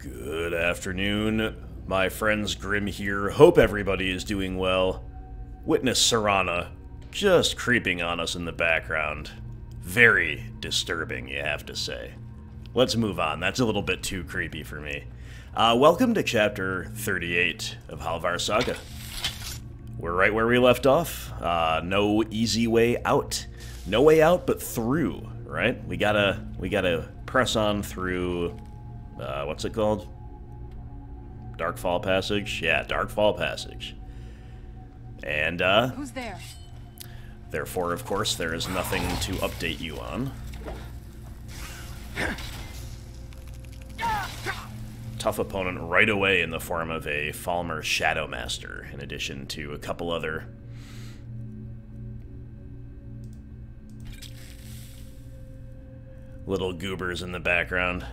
Good afternoon, my friends. Grim here. Hope everybody is doing well. Witness Serana just creeping on us in the background. Very disturbing, you have to say. Let's move on. That's a little bit too creepy for me. Welcome to Chapter 38 of Halvar Saga. We're right where we left off. No easy way out. No way out, but through, right? We gotta press on through... what's it called? Darkfall Passage? Yeah, Darkfall Passage. And, who's there? Therefore, of course, there is nothing to update you on. Tough opponent right away in the form of a Falmer Shadowmaster, in addition to a couple other little goobers in the background.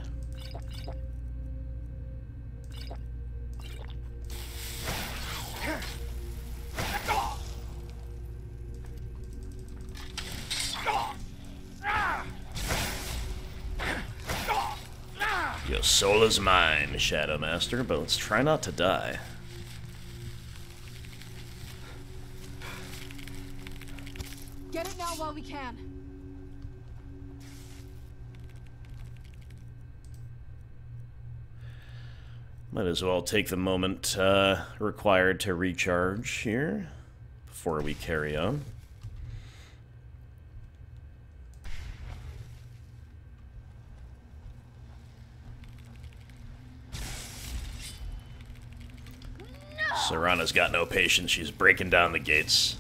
Your soul is mine, Shadowmaster, but let's try not to die. Get it now while we can. Might as well take the moment required to recharge here before we carry on. Serana's got no patience. She's breaking down the gates.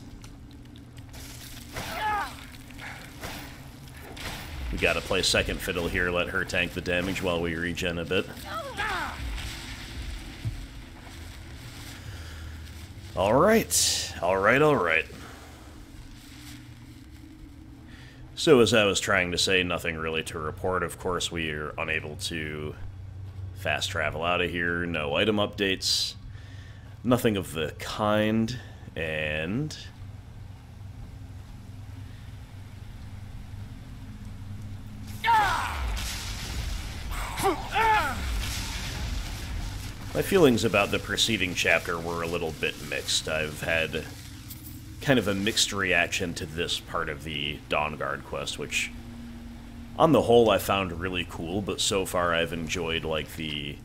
We gotta play second fiddle here, let her tank the damage while we regen a bit. Alright. Alright. So as I was trying to say, nothing really to report. Of course, we are unable to fast travel out of here. No item updates. Nothing of the kind, and... my feelings about the preceding chapter were a little bit mixed. I've had kind of a mixed reaction to this part of the Dawnguard quest, which, on the whole, I found really cool, but so far I've enjoyed, like, the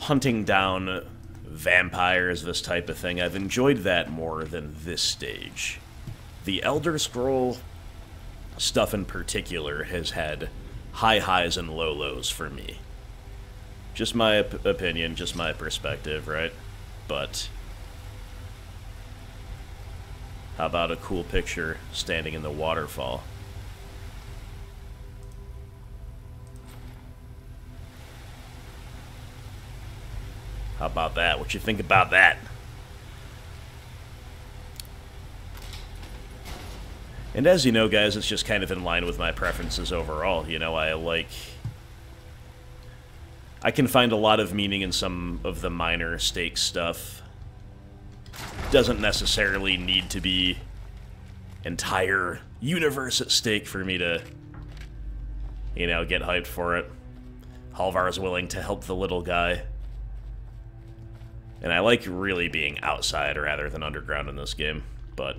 hunting down vampires, this type of thing. I've enjoyed that more than this stage. The Elder Scroll stuff in particular has had high highs and low lows for me. Just my opinion, just my perspective, right? But how about a cool picture standing in the waterfall? How about that? What you think about that? And as you know, guys, it's just kind of in line with my preferences overall. You know, I can find a lot of meaning in some of the minor stake stuff. Doesn't necessarily need to be entire universe at stake for me to, you know, get hyped for it. Halvar is willing to help the little guy. And I like really being outside rather than underground in this game, but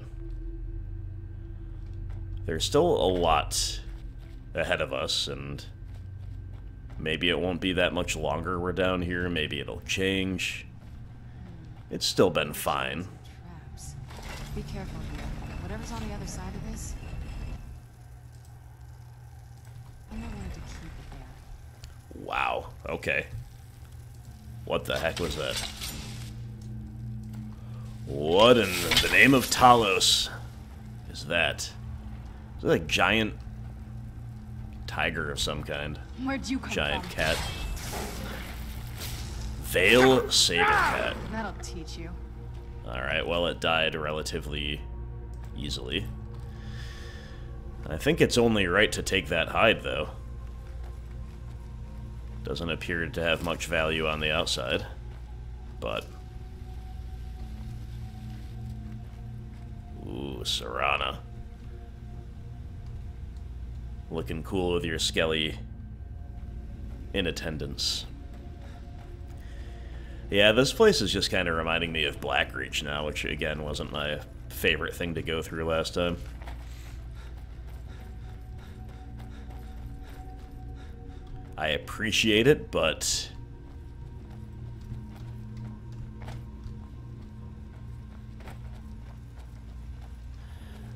there's still a lot ahead of us, and maybe it won't be that much longer we're down here, maybe it'll change. It's still been fine. Traps. Be careful here. Whatever's on the other side of this, I might want to keep it there. Wow, okay. What the heck was that? What in the name of Talos is that? Is that a giant tiger of some kind? Where'd you come Giant from? cat. Vale saber cat. That'll teach you. Alright, well, it died relatively easily. I think it's only right to take that hide, though. Doesn't appear to have much value on the outside, but... ooh, Serana. Looking cool with your skelly in attendance. Yeah, this place is just kind of reminding me of Blackreach now, which, again, wasn't my favorite thing to go through last time. I appreciate it, but...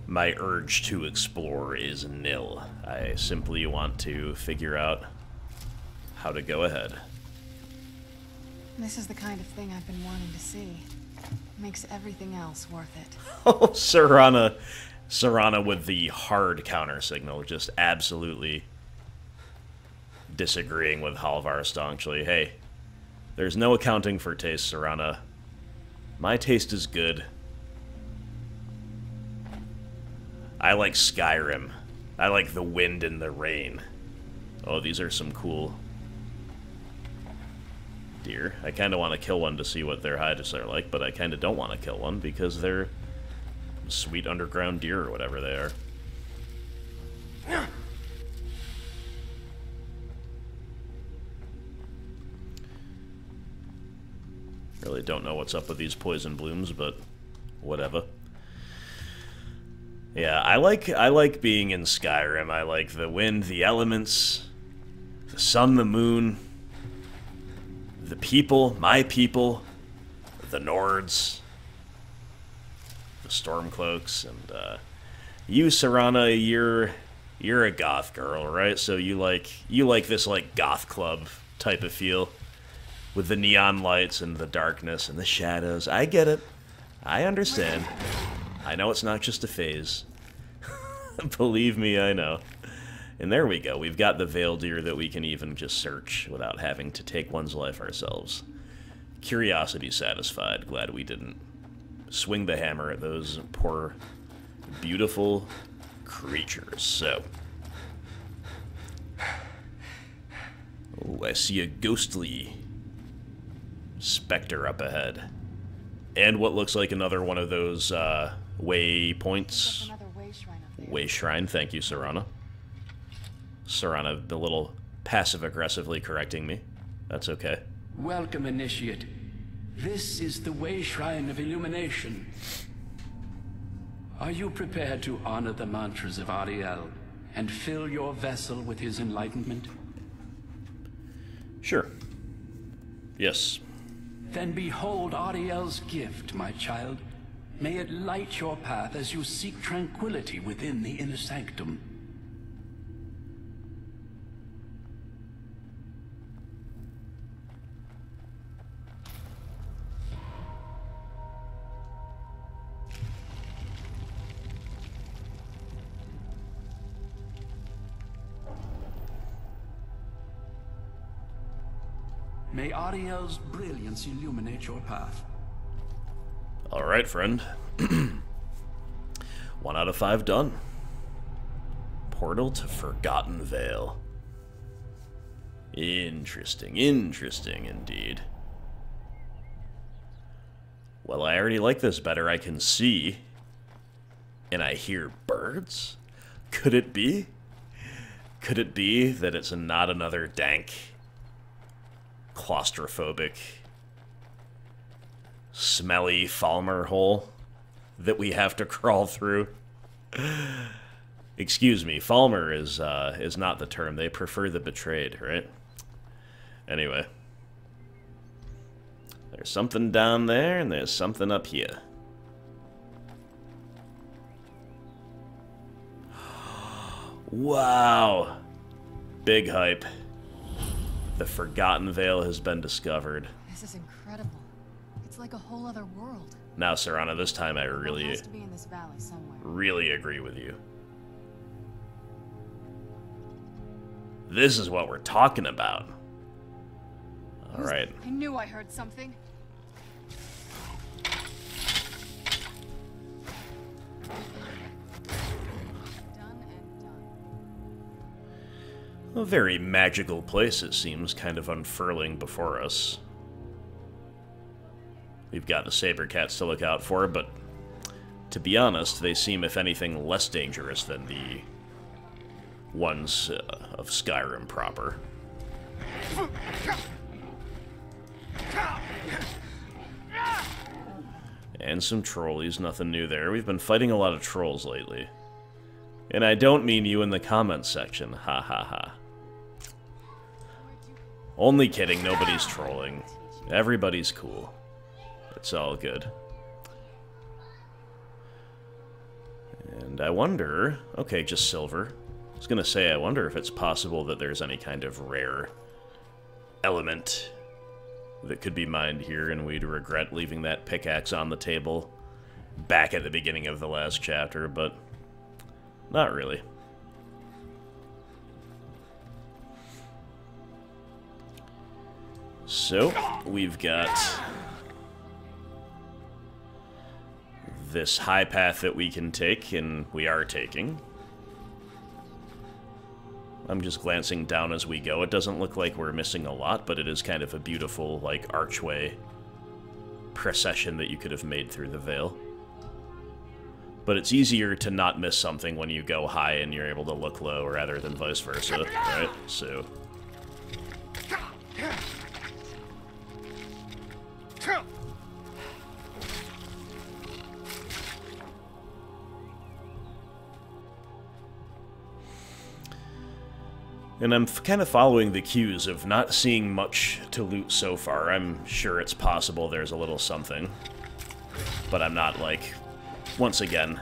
my urge to explore is nil. I simply want to figure out how to go ahead. This is the kind of thing I've been wanting to see. Makes everything else worth it. Oh, Serana. Serana with the hard counter signal, just absolutely disagreeing with Halvar staunchly. Hey, there's no accounting for taste, Serana. My taste is good. I like Skyrim. I like the wind and the rain. Oh, these are some cool deer. I kind of want to kill one to see what their hides are like, but I kind of don't want to kill one because they're sweet underground deer or whatever they are. Really don't know what's up with these poison blooms, but whatever. Yeah, I like being in Skyrim. I like the wind, the elements, the sun, the moon, the people, my people, the Nords, the Stormcloaks, and you, Serana, you're a goth girl, right? So you like this like goth club type of feel with the neon lights and the darkness and the shadows. I get it. I understand. I know it's not just a phase. Believe me, I know. And there we go. We've got the veil deer that we can even just search without having to take one's life ourselves. Curiosity satisfied. Glad we didn't swing the hammer at those poor, beautiful creatures. So. Oh, I see a ghostly specter up ahead. And what looks like another one of those waypoints. Way shrine, thank you, Serana. Serana, a little passive-aggressively correcting me. That's okay. Welcome, Initiate. This is the Way Shrine of Illumination. Are you prepared to honor the mantras of Auriel and fill your vessel with his enlightenment? Sure. Yes. Then behold Auriel's gift, my child. May it light your path as you seek tranquility within the inner sanctum. May Auriel's brilliance illuminate your path. Alright, friend. 1 out of 5 done. Portal to Forgotten Vale. Interesting, interesting indeed. Well, I already like this better. I can see. And I hear birds? Could it be? Could it be that it's not another dank, claustrophobic, smelly Falmer hole that we have to crawl through? Excuse me, Falmer is not the term. They prefer the betrayed, right? Anyway. There's something down there, and there's something up here. Wow. Big hype. The Forgotten Vale has been discovered. This is incredible. It's like a whole other world. Now, Serana, this time I It has to be in this valley somewhere. really agree with you. This is what we're talking about. All right. I knew I heard something. Done and done. A very magical place, it seems, kind of unfurling before us. We've got the saber cats to look out for, but to be honest, they seem, if anything, less dangerous than the ones of Skyrim proper. And some trolleys, nothing new there. We've been fighting a lot of trolls lately. And I don't mean you in the comments section, ha ha ha. Only kidding, nobody's trolling. Everybody's cool. It's all good. And I wonder... Okay, just silver. I was gonna say, I wonder if it's possible that there's any kind of rare element that could be mined here, and we'd regret leaving that pickaxe on the table back at the beginning of the last chapter, but not really. So, we've got this high path that we can take, and we are taking. I'm just glancing down as we go. It doesn't look like we're missing a lot, but it is kind of a beautiful, like, archway procession that you could have made through the Vale. But it's easier to not miss something when you go high and you're able to look low, rather than vice versa, right? So... And I'm kind of following the cues of not seeing much to loot so far. I'm sure it's possible there's a little something. But I'm not, like... Once again,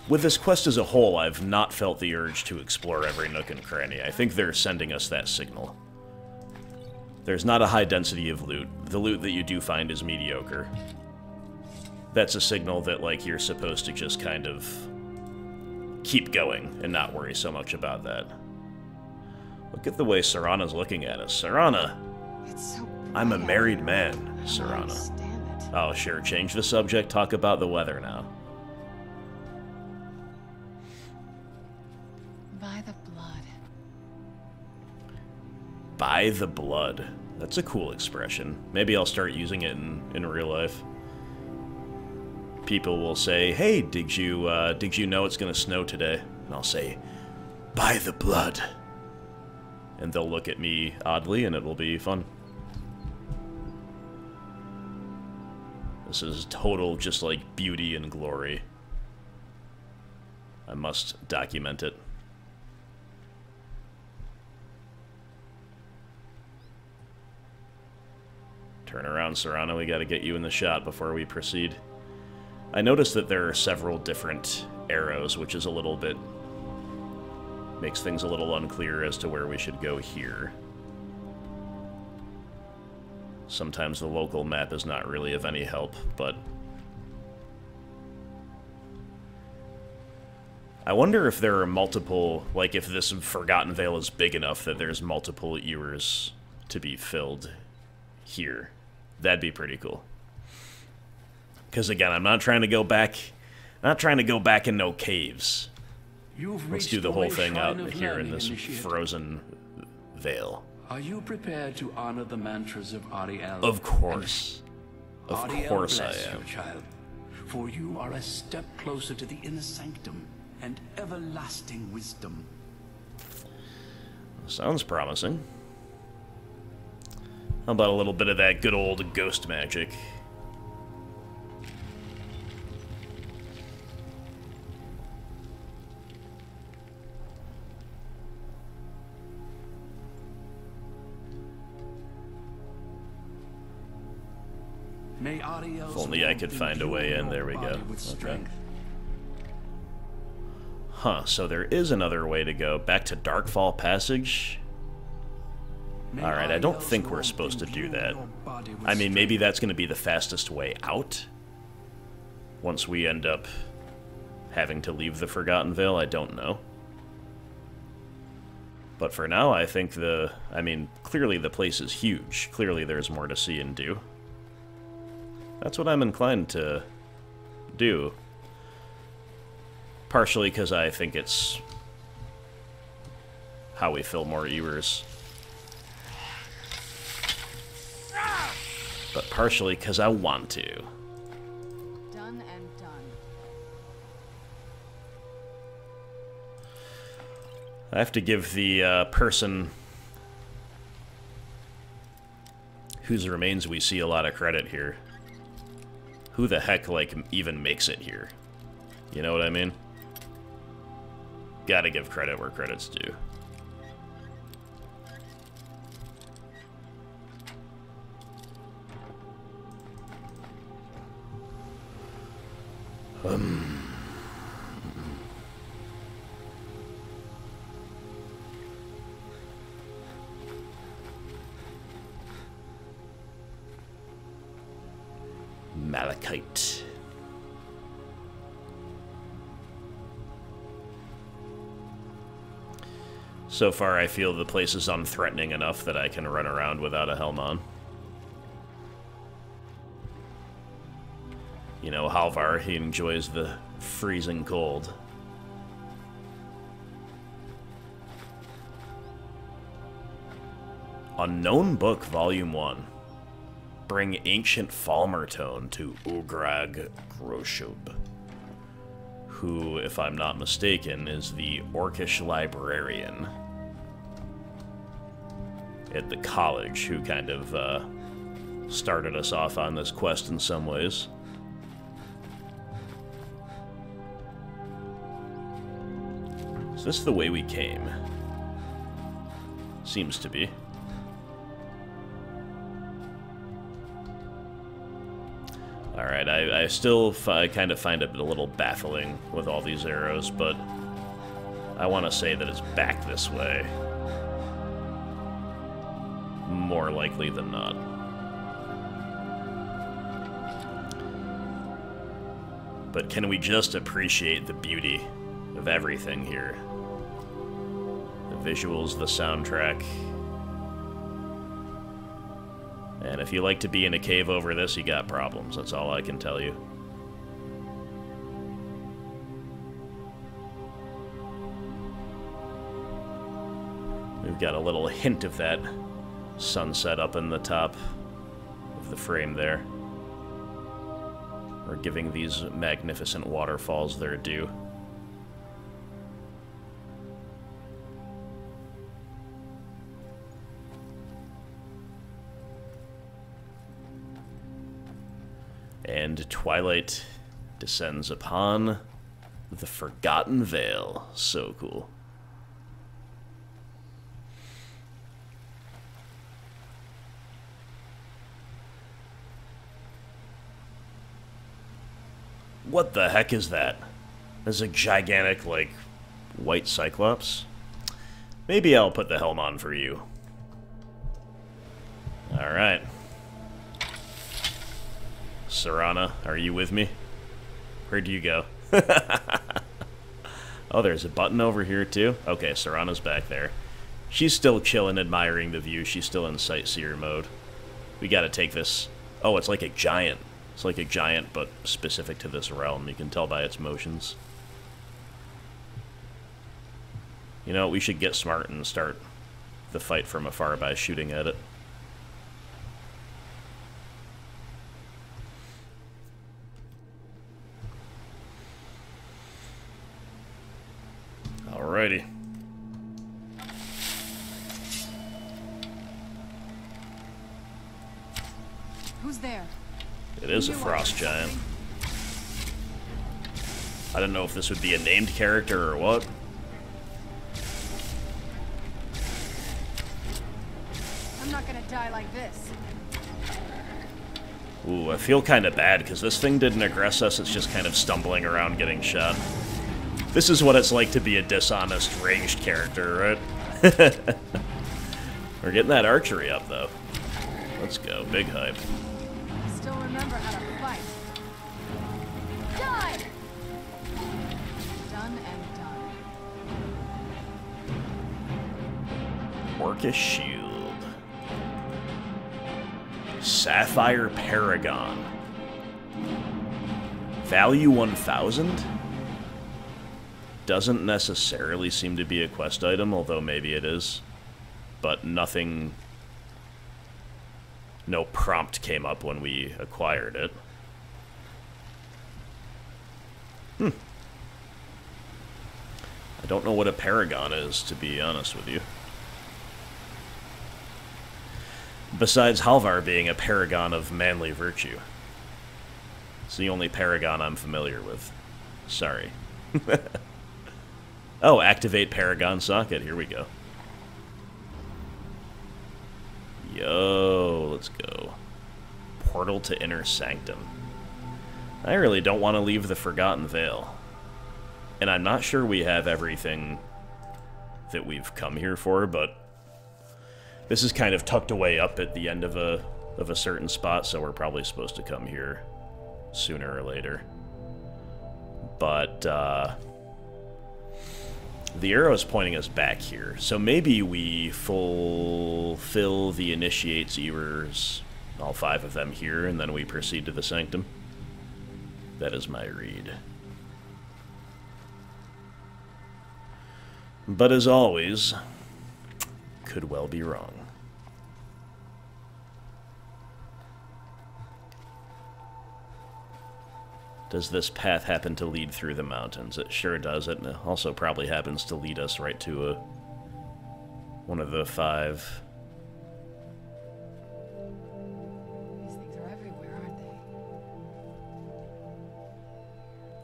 with this quest as a whole, I've not felt the urge to explore every nook and cranny. I think they're sending us that signal. There's not a high density of loot. The loot that you do find is mediocre. That's a signal that, like, you're supposed to just kind of keep going and not worry so much about that. Look at the way Serana's looking at us. Serana! It's so I'm a bright married out man, there. I don't Serana. understand it. Oh, sure, change the subject, talk about the weather now. By the blood. By the blood. That's a cool expression. Maybe I'll start using it in real life. People will say, hey, did you know it's gonna snow today? And I'll say, by the blood. And they'll look at me oddly, and it will be fun. This is total, just like, beauty and glory. I must document it. Turn around, Serana. We gotta get you in the shot before we proceed. I noticed that there are several different arrows, which is a little bit... makes things a little unclear as to where we should go here. Sometimes the local map is not really of any help, but... I wonder if there are multiple... like, if this Forgotten Vale is big enough that there's multiple ewers to be filled here. That'd be pretty cool. Because, again, I'm not trying to go back... not trying to go back in no caves. Let's do the whole thing out here in this frozen vale. Are you prepared to honor the mantras of Auriel? Of course. Of Auriel course I bless am. you, child, for you are a step closer to the inner sanctum and everlasting wisdom. Sounds promising. How about a little bit of that good old ghost magic? May Auriel's If only I could warmth find a way in. imbue There we your go. body with Okay. strength. Huh, so there is another way to go. Back to Darkfall Passage? May Alright, I don't Auriel's think we're warmth supposed to do imbue that. your body with I mean, maybe strength. that's going to be the fastest way out. Once we end up having to leave the Forgotten Vale, I don't know. But for now, I think I mean, clearly the place is huge. Clearly there's more to see and do. That's what I'm inclined to do. Partially because I think it's how we fill more ewers. But partially because I want to. Done and done. I have to give the person whose remains we see a lot of credit here. Who the heck, like, even makes it here? You know what I mean? Gotta give credit where credit's due. Malachite. So far, I feel the place is unthreatening enough that I can run around without a helm on. You know, Halvar, he enjoys the freezing cold. Unknown Book, Volume 1. Bring ancient Falmertone to Ugrag Groshub, who, if I'm not mistaken, is the Orcish librarian at the college, who kind of started us off on this quest in some ways. Is this the way we came? Seems to be. Alright, I still kind of find it a little baffling with all these arrows, but I want to say that it's back this way. More likely than not. But can we just appreciate the beauty of everything here? The visuals, the soundtrack. And if you like to be in a cave over this, you got problems. That's all I can tell you. We've got a little hint of that sunset up in the top of the frame there. We're giving these magnificent waterfalls their due. And twilight descends upon the Forgotten Vale. So cool. What the heck is that? There's a gigantic, like, white cyclops? Maybe I'll put the helm on for you. Alright. Serana, are you with me? Where'd you go? Oh, there's a button over here, too? Okay, Serana's back there. She's still chilling, admiring the view. She's still in sightseer mode. We gotta take this... Oh, it's like a giant. It's like a giant, but specific to this realm. You can tell by its motions. You know, we should get smart and start the fight from afar by shooting at it. Alrighty. Who's there? It is a frost giant. I don't know if this would be a named character or what. I'm not gonna die like this. Ooh, I feel kind of bad because this thing didn't aggress us. It's just kind of stumbling around getting shot. This is what it's like to be a dishonest ranged character, right? We're getting that archery up, though. Let's go. Big hype. Still remember how to fight. Die! Done and done. Orcish shield. Sapphire Paragon. Value 1,000? Doesn't necessarily seem to be a quest item, although maybe it is. But nothing... No prompt came up when we acquired it. I don't know what a paragon is, to be honest with you. Besides Halvar being a paragon of manly virtue. It's the only paragon I'm familiar with. Sorry. Oh, activate paragon socket. Here we go. Yo, let's go. Portal to Inner Sanctum. I really don't want to leave the Forgotten Vale. And I'm not sure we have everything that we've come here for, but this is kind of tucked away up at the end of a certain spot, so we're probably supposed to come here sooner or later. But the arrow is pointing us back here, so maybe we fulfill the Initiate's Ewers, all 5 of them here, and then we proceed to the Sanctum. That is my read. But as always, could well be wrong. Does this path happen to lead through the mountains? It sure does. It also probably happens to lead us right to one of the 5. These things are everywhere, aren't they?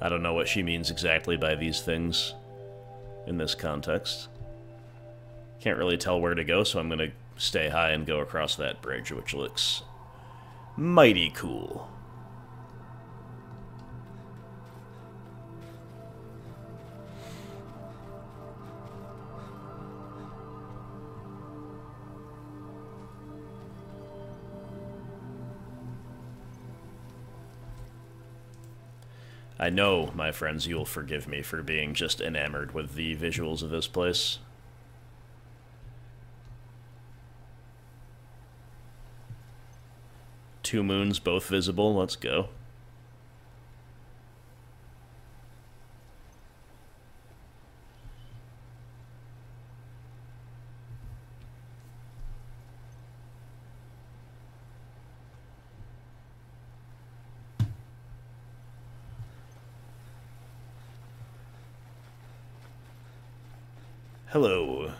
I don't know what she means exactly by these things in this context. Can't really tell where to go, so I'm going to stay high and go across that bridge, which looks mighty cool. I know, my friends, you'll forgive me for being just enamored with the visuals of this place. Two moons, both visible. Let's go. Hello,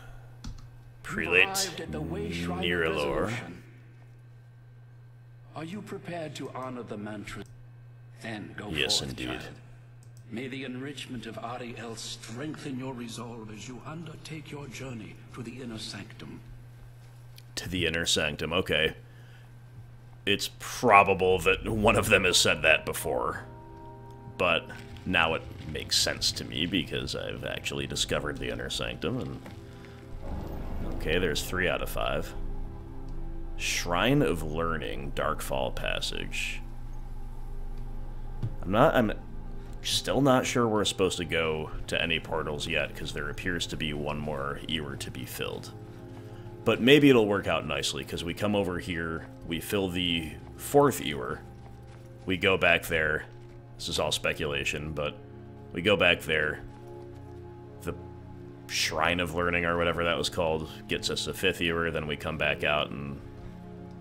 Prelate Nirelor. Are you prepared to honor the mantra? Then go Yes, forth, indeed. child. May the enrichment of Auriel strengthen your resolve as you undertake your journey to the inner sanctum. To the Inner Sanctum, okay. It's probable that one of them has said that before, but now it makes sense to me because I've actually discovered the Inner Sanctum, and okay, there's 3 out of 5. Shrine of Learning, Darkfall Passage. I'm still not sure we're supposed to go to any portals yet, because there appears to be one more Ewer to be filled. But maybe it'll work out nicely, because we come over here, we fill the 4th Ewer, we go back there. This is all speculation, but we go back there. The Shrine of Learning, or whatever that was called, gets us a 5th Ewer, then we come back out and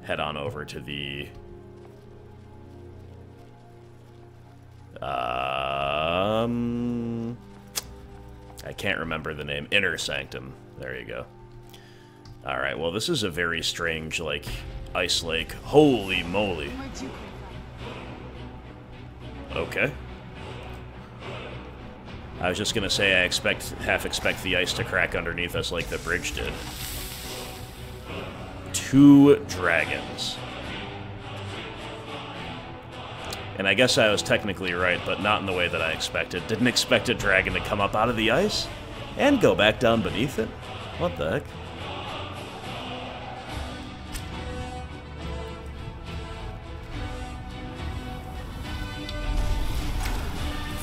head on over to the... I can't remember the name. Inner Sanctum. There you go. Alright, well this is a very strange, like, ice lake. Holy moly. Where'd you come from? Okay. I was just gonna say I half expect the ice to crack underneath us like the bridge did. 2 dragons. And I guess I was technically right, but not in the way that I expected. Didn't expect a dragon to come up out of the ice and go back down beneath it. What the heck?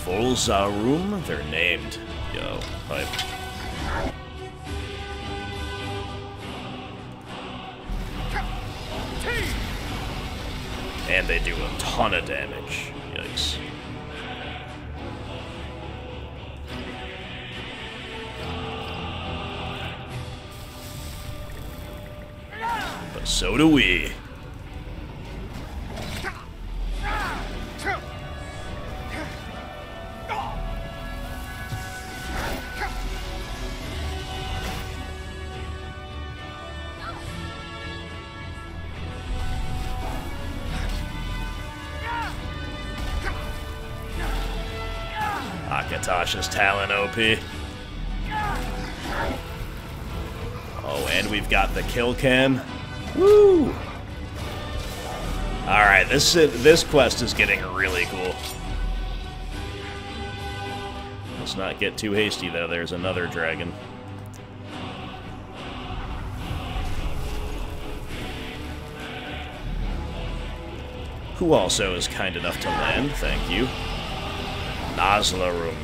Volzarum? They're named. Yo, hype. And they do a ton of damage. Yikes. But so do we. Tasha's Talon OP. Oh, and we've got the kill cam. Woo! Alright, this quest is getting really cool. Let's not get too hasty, though. There's another dragon. Who also is kind enough to land, thank you. Nazlarum.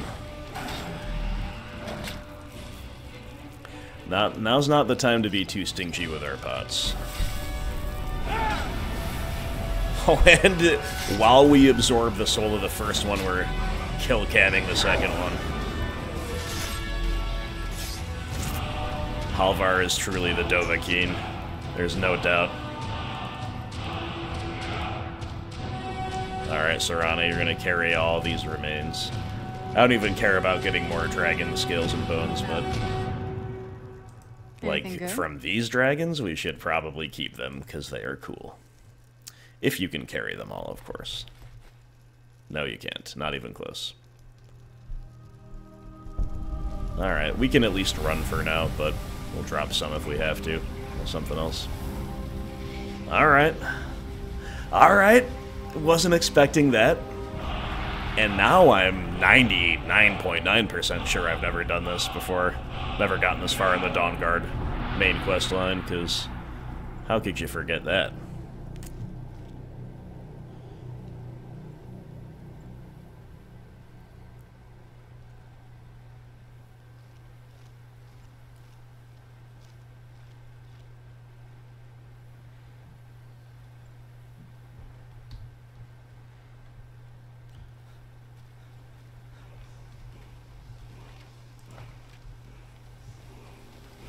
Now's not the time to be too stingy with our pots. Oh, and while we absorb the soul of the first one, we're kill camming the second one. Halvar is truly the Dovahkiin. There's no doubt. Alright, Serana, you're gonna carry all these remains. I don't even care about getting more dragon scales and bones, but... like, from these dragons, we should probably keep them, because they are cool. If you can carry them all, of course. No, you can't. Not even close. Alright, we can at least run for now, but we'll drop some if we have to. Or something else. Alright. Alright. Wasn't expecting that. And now I'm 99.9% sure I've never done this before. Never gotten this far in the Dawnguard main quest line, because how could you forget that?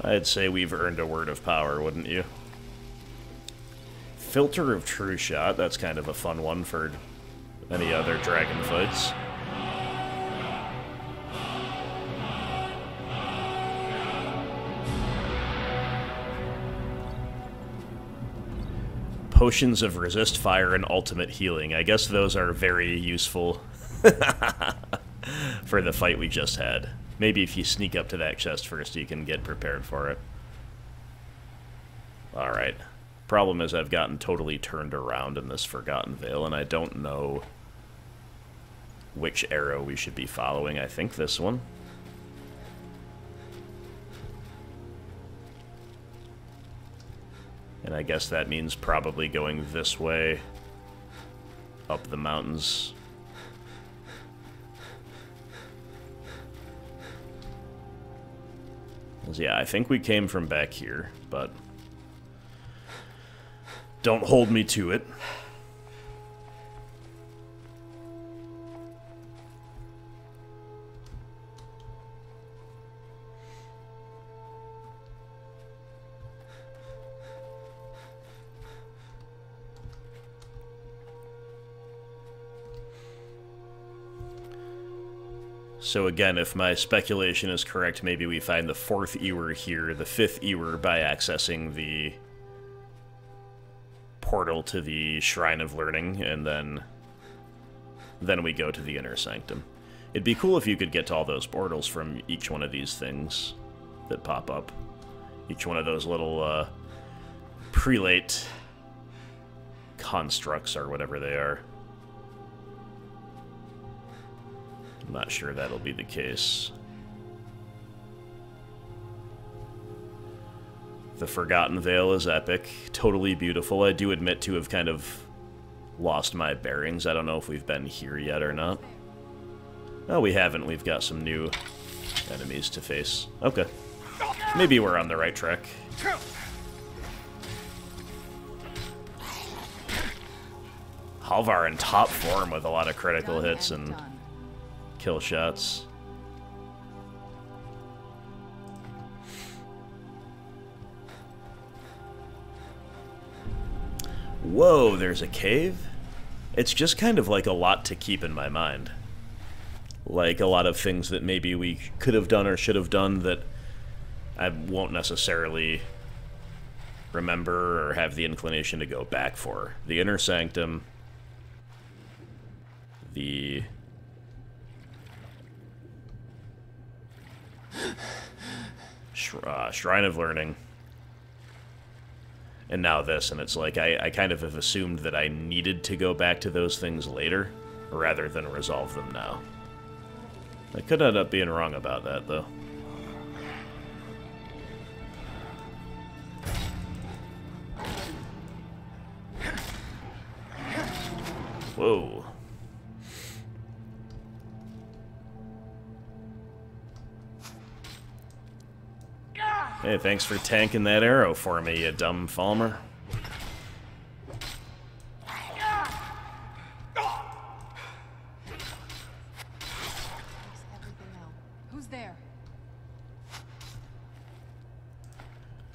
I'd say we've earned a word of power, wouldn't you? Filter of True Shot, that's kind of a fun one for any other dragon fights. Potions of Resist Fire and Ultimate Healing. I guess those are very useful for the fight we just had. Maybe if you sneak up to that chest first, you can get prepared for it. Alright. Problem is I've gotten totally turned around in this Forgotten Vale, and I don't know which arrow we should be following. I think this one. And I guess that means probably going this way, up the mountains. Yeah, I think we came from back here, but don't hold me to it. So again, if my speculation is correct, maybe we find the 4th Ewer here, the 5th Ewer by accessing the portal to the Shrine of Learning, and then we go to the Inner Sanctum. It'd be cool if you could get to all those portals from each one of these things that pop up. Each one of those little prelate constructs, or whatever they are. I'm not sure that'll be the case. The Forgotten Vale is epic. Totally beautiful. I do admit to have kind of lost my bearings. I don't know if we've been here yet or not. No, we haven't. We've got some new enemies to face. Okay. Maybe we're on the right track. Halvar in top form with a lot of critical hits and kill shots. Whoa, there's a cave? It's just kind of like a lot to keep in my mind. Like a lot of things that maybe we could have done or should have done that I won't necessarily remember or have the inclination to go back for. The Inner Sanctum, the Shrine of Learning. And now this, and it's like, I kind of have assumed that I needed to go back to those things later, rather than resolve them now. I could end up being wrong about that, though. Whoa. Hey, thanks for tanking that arrow for me, you dumb Falmer. Who's there?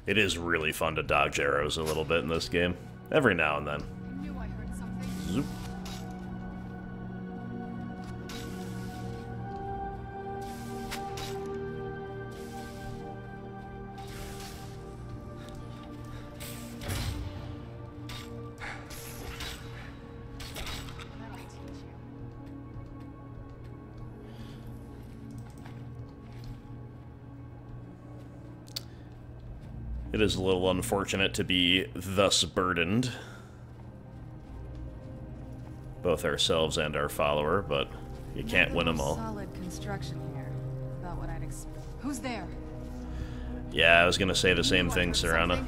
It is really fun to dodge arrows a little bit in this game. Every now and then. I knew I heard something. Zoop. It is a little unfortunate to be thus burdened. Both ourselves and our follower, but you can't win them all. Solid construction here. About what I'd expect. Who's there? Yeah, I was gonna say the same thing, Serana.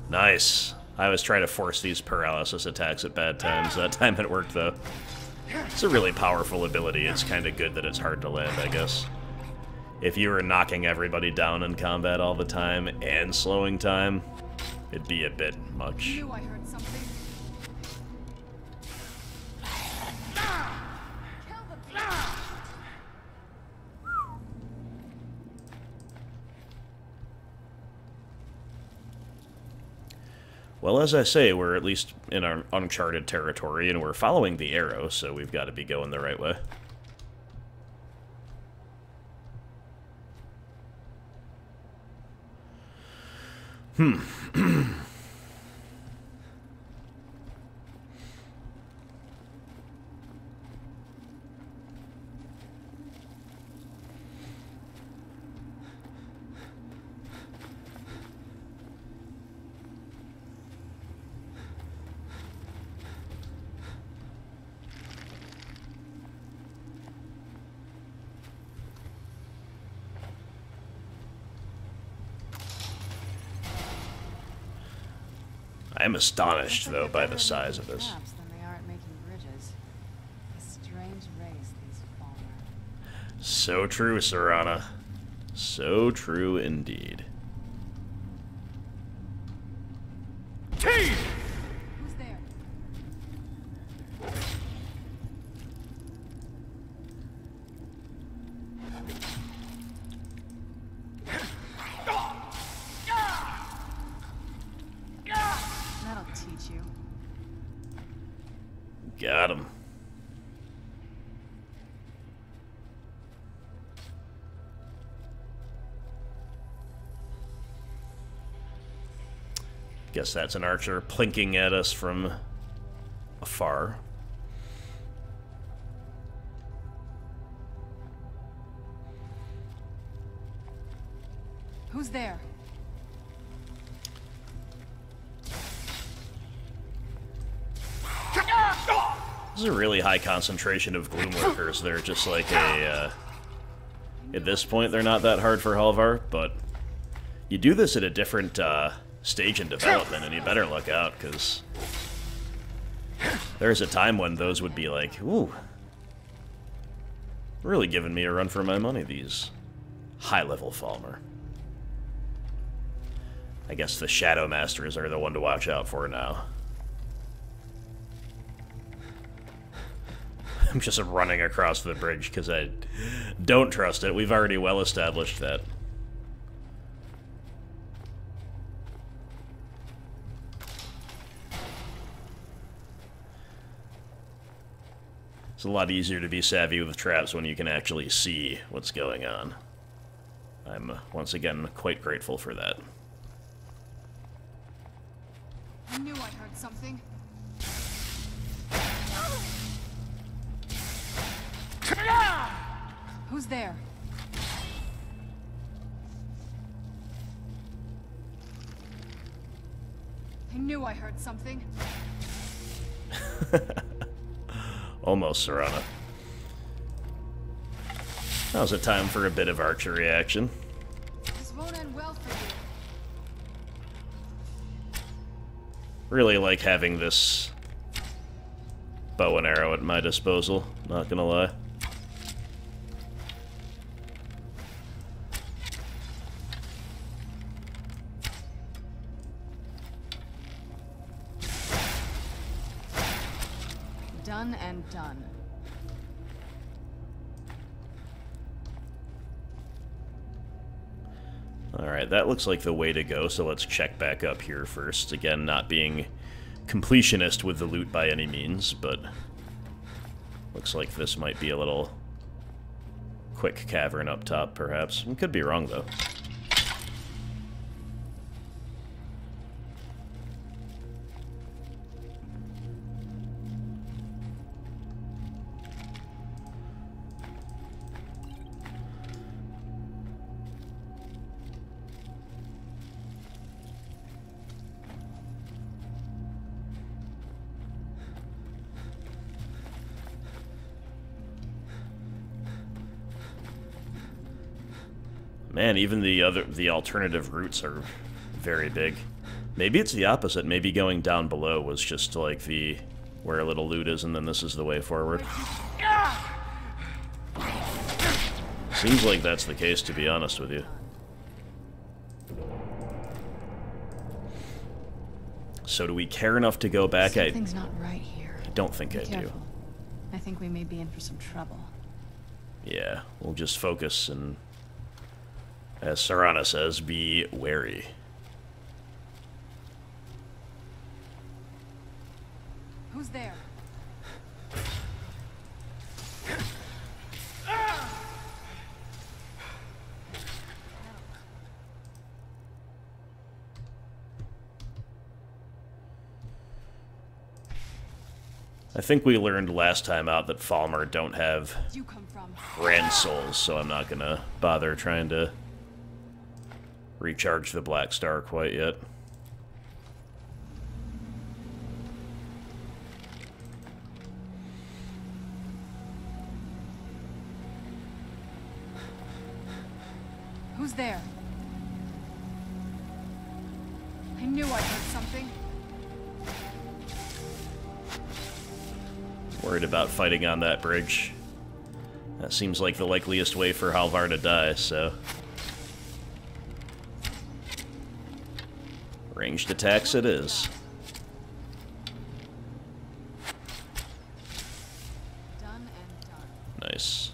Nice. I was trying to force these paralysis attacks at bad times. That time it worked, though. It's a really powerful ability. It's kind of good that it's hard to land, I guess. If you were knocking everybody down in combat all the time and slowing time, it'd be a bit much. I knew I heard something. Kill the beast. Well, as I say, we're at least in our uncharted territory, and we're following the arrow, so we've got to be going the right way. I'm astonished, though, by the size of this. They aren't making bridges. A strange race, these Falmer. So true, Serana. So true indeed. Who's there? That'll teach you. Got him. Guess that's an archer plinking at us from afar. Who's there? This is a really high concentration of gloomworkers. They're just like a... at this point, they're not that hard for Halvar, but you do this at a different stage in development, and you better look out, because there's a time when those would be like, ooh, really giving me a run for my money, these high-level Falmer. I guess the Shadow Masters are the one to watch out for now. I'm just running across the bridge because I don't trust it. We've already well established that. It's a lot easier to be savvy with traps when you can actually see what's going on. I'm once again quite grateful for that. I knew I heard something. Who's there? I knew I heard something. Almost, Serana. Now's a time for a bit of archery action. This won't end well for you. Really like having this bow and arrow at my disposal, not gonna lie. Done and done. Alright, that looks like the way to go, so let's check back up here first. Again, not being completionist with the loot by any means, but looks like this might be a little quick cavern up top, perhaps. Could be wrong, though. Man, even the alternative routes are very big. Maybe it's the opposite. Maybe going down below was just like the where a little loot is, and then this is the way forward. Seems like that's the case, to be honest with you. So do we care enough to go back? Something's not right here. I don't think I do. I think we may be in for some trouble. Yeah, we'll just focus and, as Serana says, be wary. Who's there? I think we learned last time out that Falmer don't have You come from? grand souls, so I'm not gonna bother trying to recharge the Black Star quite yet. Who's there? I knew I heard something. Worried about fighting on that bridge. That seems like the likeliest way for Halvar to die, so... Ranged attacks it is. Done and done. Nice.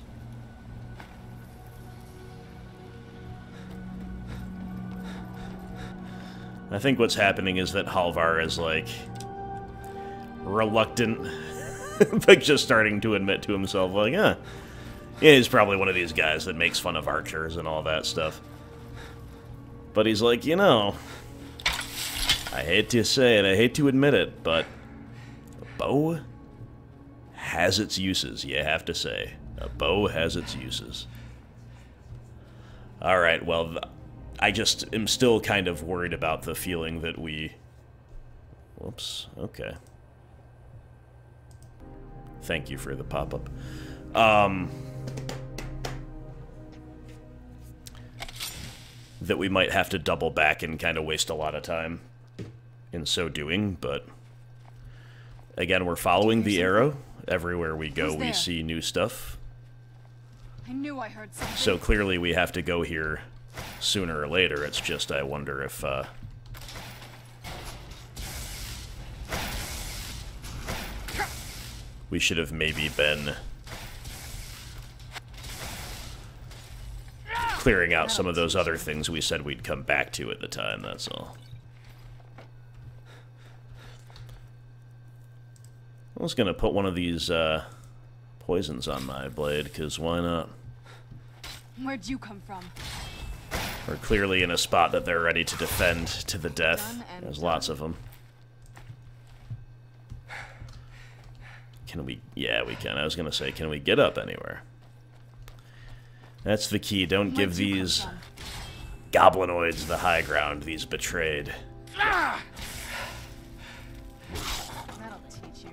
I think what's happening is that Halvar is, like, reluctant, like, just starting to admit to himself, like, yeah, he's probably one of these guys that makes fun of archers and all that stuff. But he's like, you know, I hate to say it, I hate to admit it, but a bow has its uses, you have to say. A bow has its uses. Alright, well, I just am still kind of worried about the feeling that we... Whoops, okay. Thank you for the pop-up. That we might have to double back and kind of waste a lot of time in so doing, but... Again, we're following the arrow. Everywhere we go, we see new stuff. I knew I heard something. So clearly we have to go here sooner or later. It's just I wonder if we should have maybe been clearing out some of those other things we said we'd come back to at the time, that's all. I was gonna put one of these poisons on my blade, because why not? Where'd you come from? We're clearly in a spot that they're ready to defend to the death. There's lots of them. Can we... Yeah, we can. I was gonna say, can we get up anywhere? That's the key. Don't give Where'd you come these from? goblinoids the high ground, these betrayed. That'll teach you.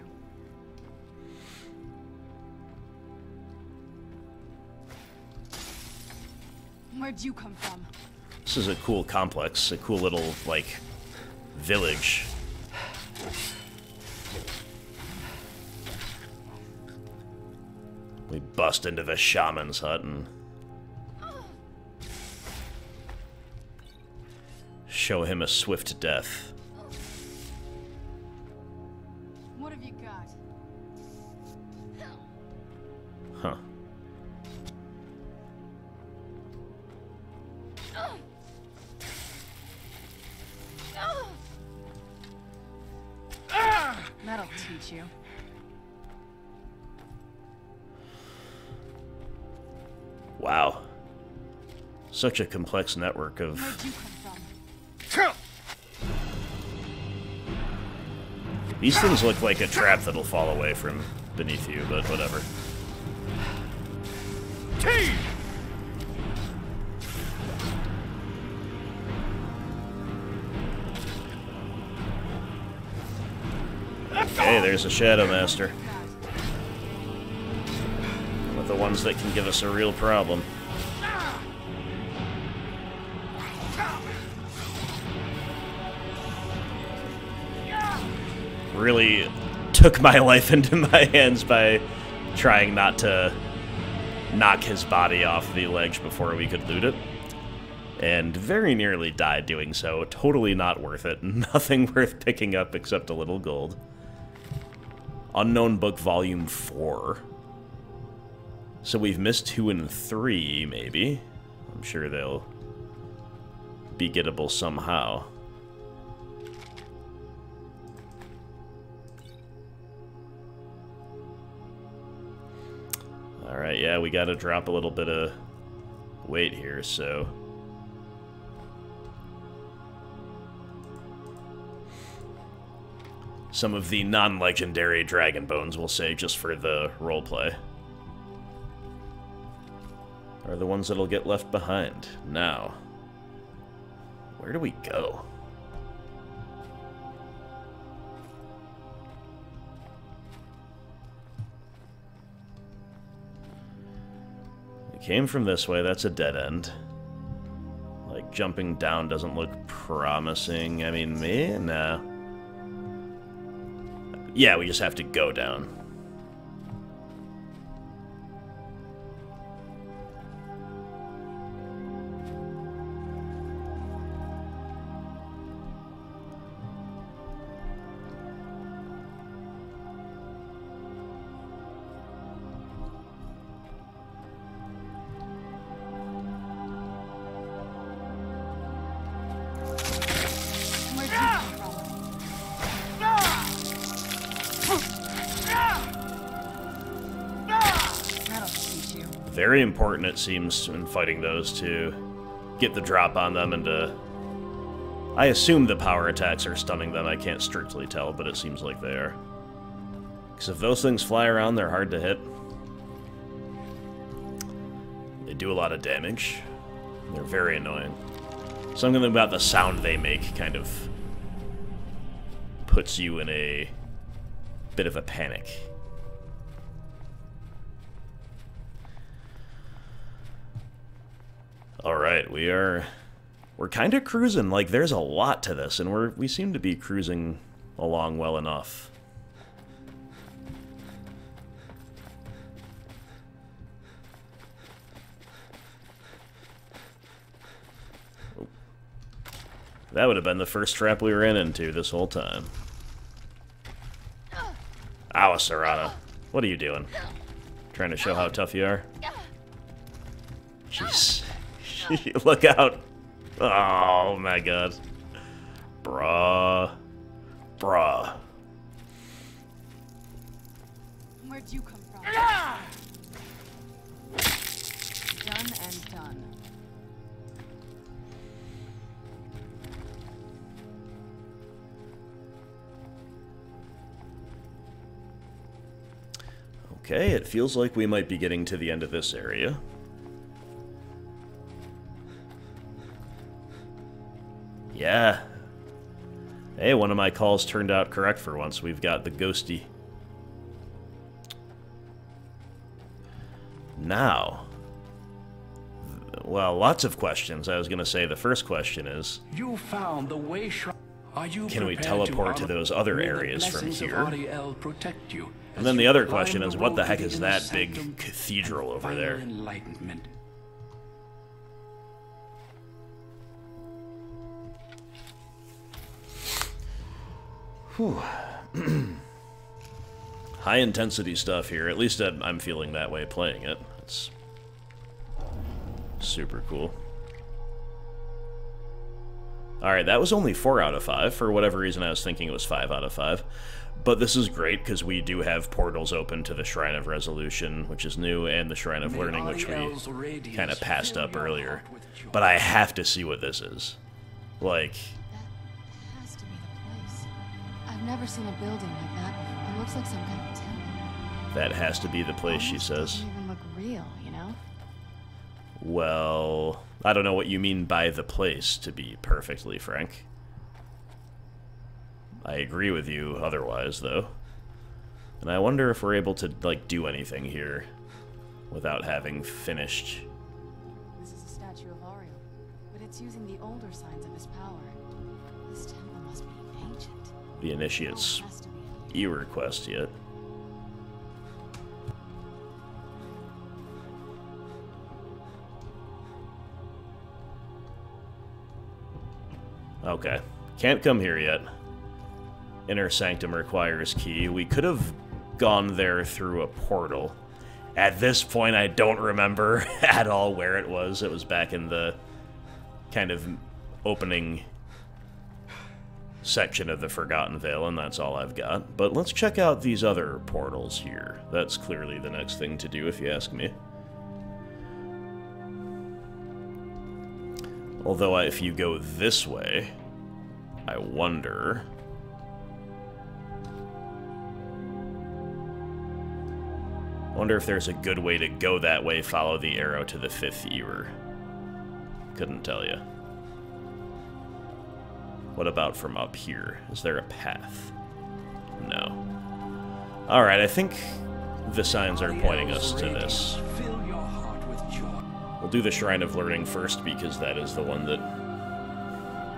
Where'd you come from? This is a cool complex, a cool little, like, village. We bust into the shaman's hut and show him a swift death. What have you got? Huh. That'll teach you. Wow. Such a complex network of... Where'd you come from? These things look like a trap that'll fall away from beneath you, but whatever. Okay, there's a Shadow Master. One of the ones that can give us a real problem. Really took my life into my hands by trying not to knock his body off the ledge before we could loot it. And very nearly died doing so. Totally not worth it. Nothing worth picking up except a little gold. Unknown Book Volume 4. So we've missed 2 and 3, maybe. I'm sure they'll be gettable somehow. Alright, yeah, we gotta drop a little bit of weight here, so... Some of the non-legendary dragon bones, we'll say, just for the roleplay, are the ones that'll get left behind. Now, where do we go? We came from this way, that's a dead end. Like, jumping down doesn't look promising. I mean, nah. Yeah, we just have to go down. Where'd you come from? That'll teach you. Very important, it seems, in fighting those to get the drop on them and to... I assume the power attacks are stunning them. I can't strictly tell, but it seems like they are. Because if those things fly around, they're hard to hit. They do a lot of damage. They're very annoying. Something about the sound they make kind of puts you in a bit of a panic. Alright, we're kind of cruising. Like, there's a lot to this, and we seem to be cruising along well enough. That would have been the first trap we ran into this whole time. Ow, Serana. What are you doing? Trying to show how tough you are? Jeez. Look out. Oh my god. Bruh. Where'd you come from? Done and done. Okay, it feels like we might be getting to the end of this area. Yeah. Hey, one of my calls turned out correct for once. We've got the ghosty. Now. Well, lots of questions. I was going to say the first question is... You found the way shrine. Are you can we prepared teleport to those other areas from blessings of here? Auriel protect you And as then you the other climb question the is, what the road heck to is the that inner big sanctum cathedral and over final there? Enlightenment. Whew. High intensity stuff here. At least I'm feeling that way playing it. It's super cool. Alright, that was only 4 out of 5. For whatever reason, I was thinking it was 5 out of 5. But this is great, because we do have portals open to the Shrine of Resolution, which is new, and the Shrine of Learning, which we kind of passed up earlier. But I have to see what this is. Like... That has to be the place. I've never seen a building like that before. It looks like some kind of temple. That has to be the place, she Almost says. doesn't even look real, you know? Well, I don't know what you mean by the place, to be perfectly frank. I agree with you otherwise, though. And I wonder if we're able to, like, do anything here without having finished. This is a statue of Auriel, but it's using the older signs of his power. This temple must be ancient. The Initiate's e-request yet. Okay. Can't come here yet. Inner Sanctum requires key. We could have gone there through a portal. At this point, I don't remember at all where it was. It was back in the kind of opening section of the Forgotten Vale, and that's all I've got. But let's check out these other portals here. That's clearly the next thing to do, if you ask me. Although, if you go this way, I wonder... if there's a good way to go that way, follow the arrow to the 5th ewer. Couldn't tell you. What about from up here? Is there a path? No. Alright, I think the signs are pointing us to this. Fill your heart with joy. We'll do the Shrine of Learning first, because that is the one that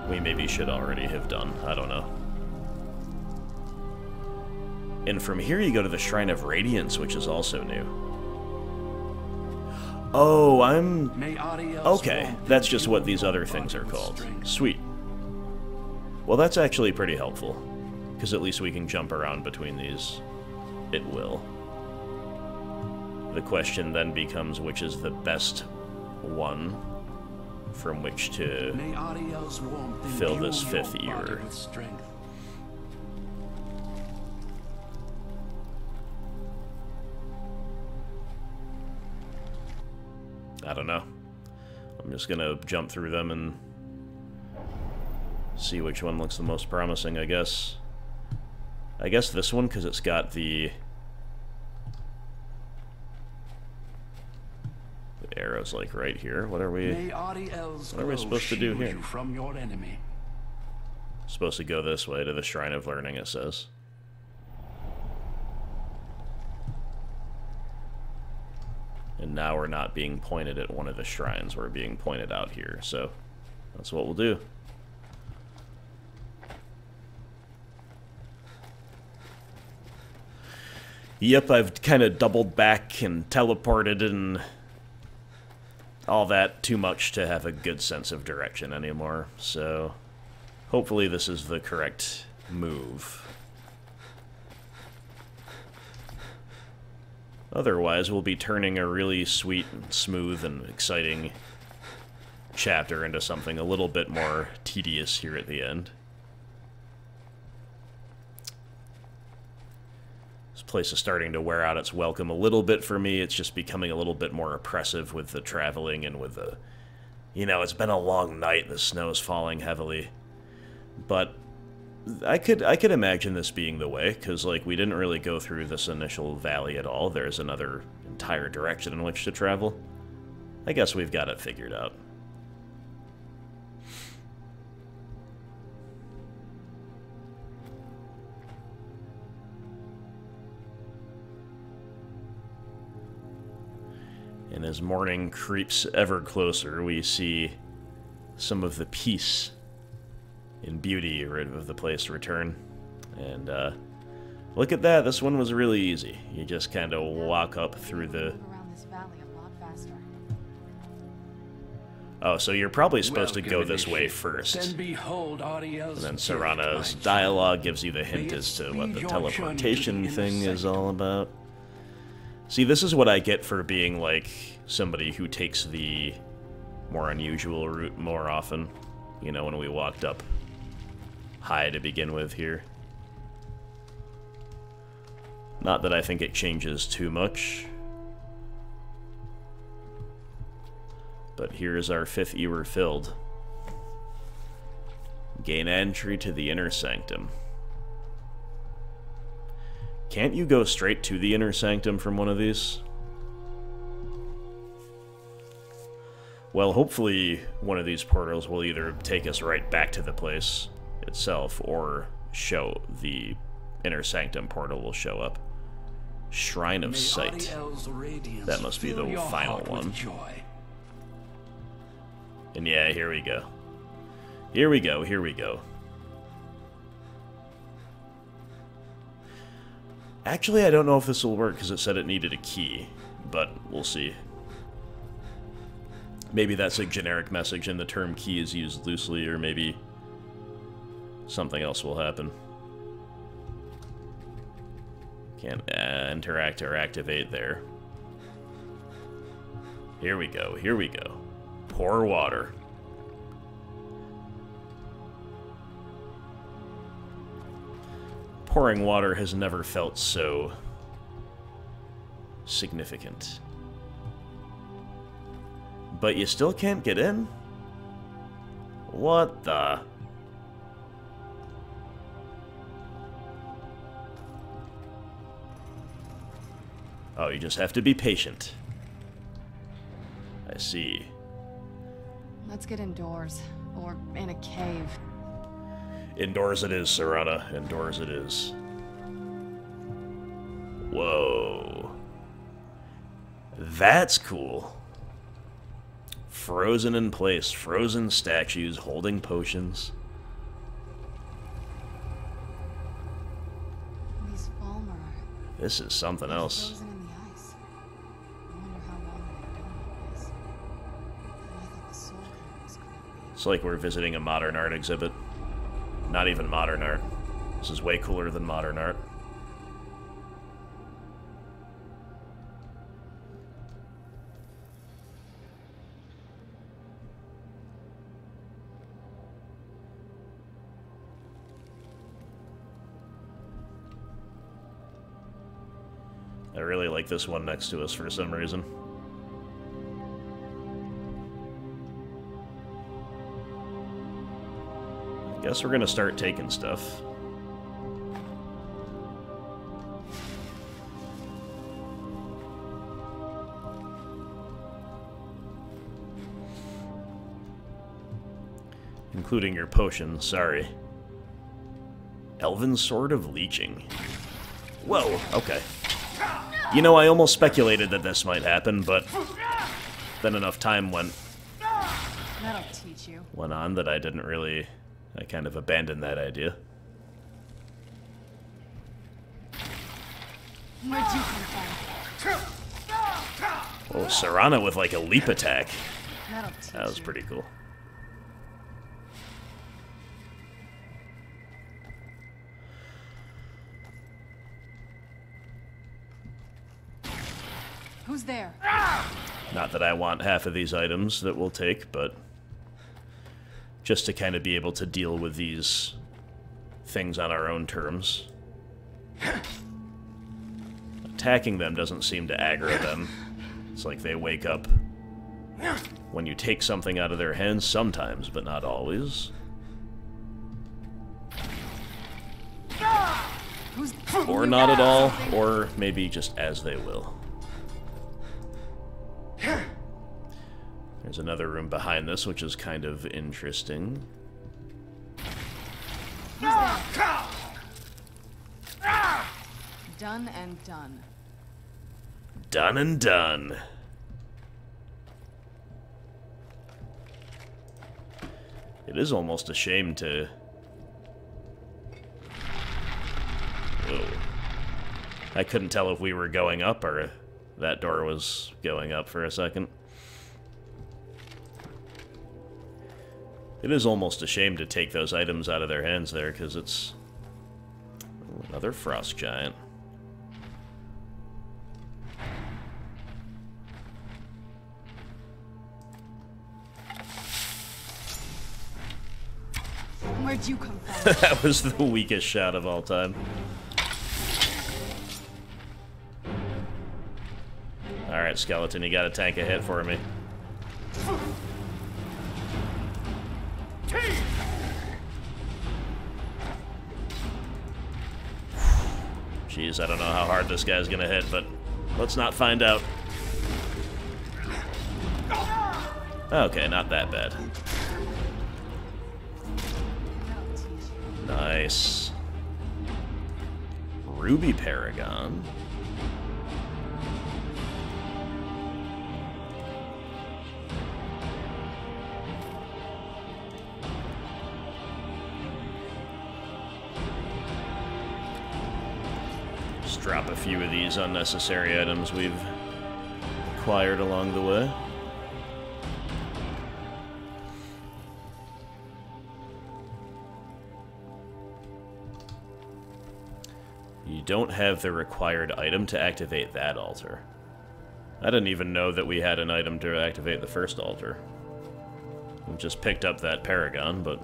we maybe should already have done. I don't know. And from here you go to the Shrine of Radiance, which is also new. Oh, okay, that's just what these other things are called. Sweet. Well, that's actually pretty helpful, because at least we can jump around between these. It will. The question then becomes, which is the best one from which to fill this 5th ewer. I don't know. I'm just gonna jump through them and see which one looks the most promising, I guess. I guess this one, because it's got the arrows, like, right here. What are we supposed to do here? From your enemy. Supposed to go this way to the Shrine of Learning, it says. And now we're not being pointed at one of the shrines, we're being pointed out here, so that's what we'll do. Yep, I've kind of doubled back and teleported and all that too much to have a good sense of direction anymore, so hopefully this is the correct move. Otherwise, we'll be turning a really sweet and smooth and exciting chapter into something a little bit more tedious here at the end. This place is starting to wear out its welcome a little bit for me. It's just becoming a little bit more oppressive with the traveling and with the... You know, it's been a long night, the snow's falling heavily. But I could imagine this being the way, because, like, we didn't really go through this initial valley at all. There's another entire direction in which to travel. I guess we've got it figured out. And as morning creeps ever closer, we see some of the peace and beauty of the place return. And look at that, this one was really easy. You just kind of walk up through the... Around this valley a lot faster. Oh, so you're probably supposed to go this way first. Then behold Auriel's And then gift, Serana's my dialogue gives you the hint May as to it what speed the your teleportation journey to the thing inner is all about. See, this is what I get for being, like, somebody who takes the more unusual route more often. You know, when we walked up high to begin with here. Not that I think it changes too much. But here's our 5th ewer filled. Gain entry to the inner sanctum. Can't you go straight to the inner sanctum from one of these? Well, hopefully one of these portals will either take us right back to the place itself, or show the inner sanctum portal will show up. Shrine of May Sight. Auriel's radiance That must be fill the your final heart with one. joy. And yeah, here we go. Here we go, here we go. Actually, I don't know if this will work because it said it needed a key, but we'll see. Maybe that's a generic message and the term key is used loosely, or maybe something else will happen. Can't interact or activate there. Here we go, here we go. Pour water. Pouring water has never felt so significant. But you still can't get in? What the? Oh, you just have to be patient. I see. Let's get indoors, or in a cave. Indoors it is, Serana. Indoors it is. Whoa. That's cool. Frozen in place. Frozen statues holding potions. These Falmer This is something are else. frozen in the ice. I wonder how long they've been like this. I thought the soul code was creepy. It's like we're visiting a modern art exhibit. Not even modern art. This is way cooler than modern art. I really like this one next to us for some reason. Guess we're gonna start taking stuff. Including your potion, sorry. Elven Sword of Leeching. Whoa, okay. You know, I almost speculated that this might happen, but then enough time went That'll teach you. on that I didn't really... I kind of abandoned that idea. Where'd you come from? Oh, Serana with like a leap attack. That'll teach That was you. pretty cool. Who's there? Not that I want half of these items that we'll take, but just to kind of be able to deal with these things on our own terms. Attacking them doesn't seem to aggro them. It's like they wake up when you take something out of their hands sometimes, but not always. Who's Or not at all, or maybe just as they will. There's another room behind this, which is kind of interesting. Done and done. Done and done. It is almost a shame to... Whoa. I couldn't tell if we were going up or that door was going up for a second. It is almost a shame to take those items out of their hands there, because it's... Another frost giant. Where'd you come from? That was the weakest shot of all time. Alright, skeleton, you gotta tank a hit for me. Jeez, I don't know how hard this guy's gonna hit, but let's not find out. Okay, not that bad. Nice. Ruby Paragon. Just drop a few of these unnecessary items we've acquired along the way. You don't have the required item to activate that altar. I didn't even know that we had an item to activate the first altar. We just picked up that paragon, but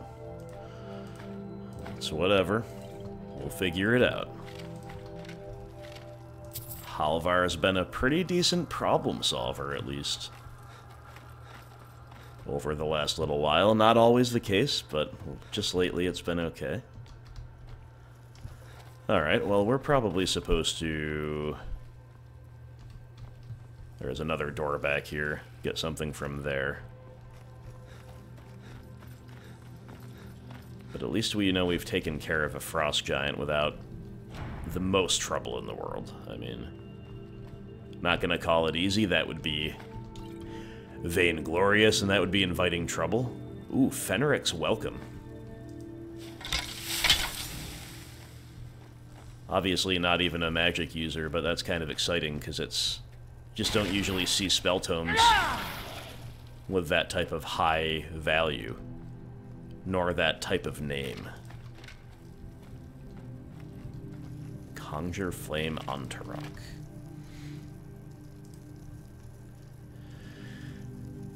it's whatever. We'll figure it out. Halvar has been a pretty decent problem solver, at least. Over the last little while. Not always the case, but just lately it's been okay. Alright, well, we're probably supposed to... There's another door back here. Get something from there. But at least we know we've taken care of a frost giant without the most trouble in the world. I mean, not gonna call it easy. That would be vainglorious, and that would be inviting trouble. Ooh, Fenric's welcome. Obviously not even a magic user, but that's kind of exciting, because it's... Just don't usually see spell tomes with that type of high value, nor that type of name. Conjure Flame Antarok.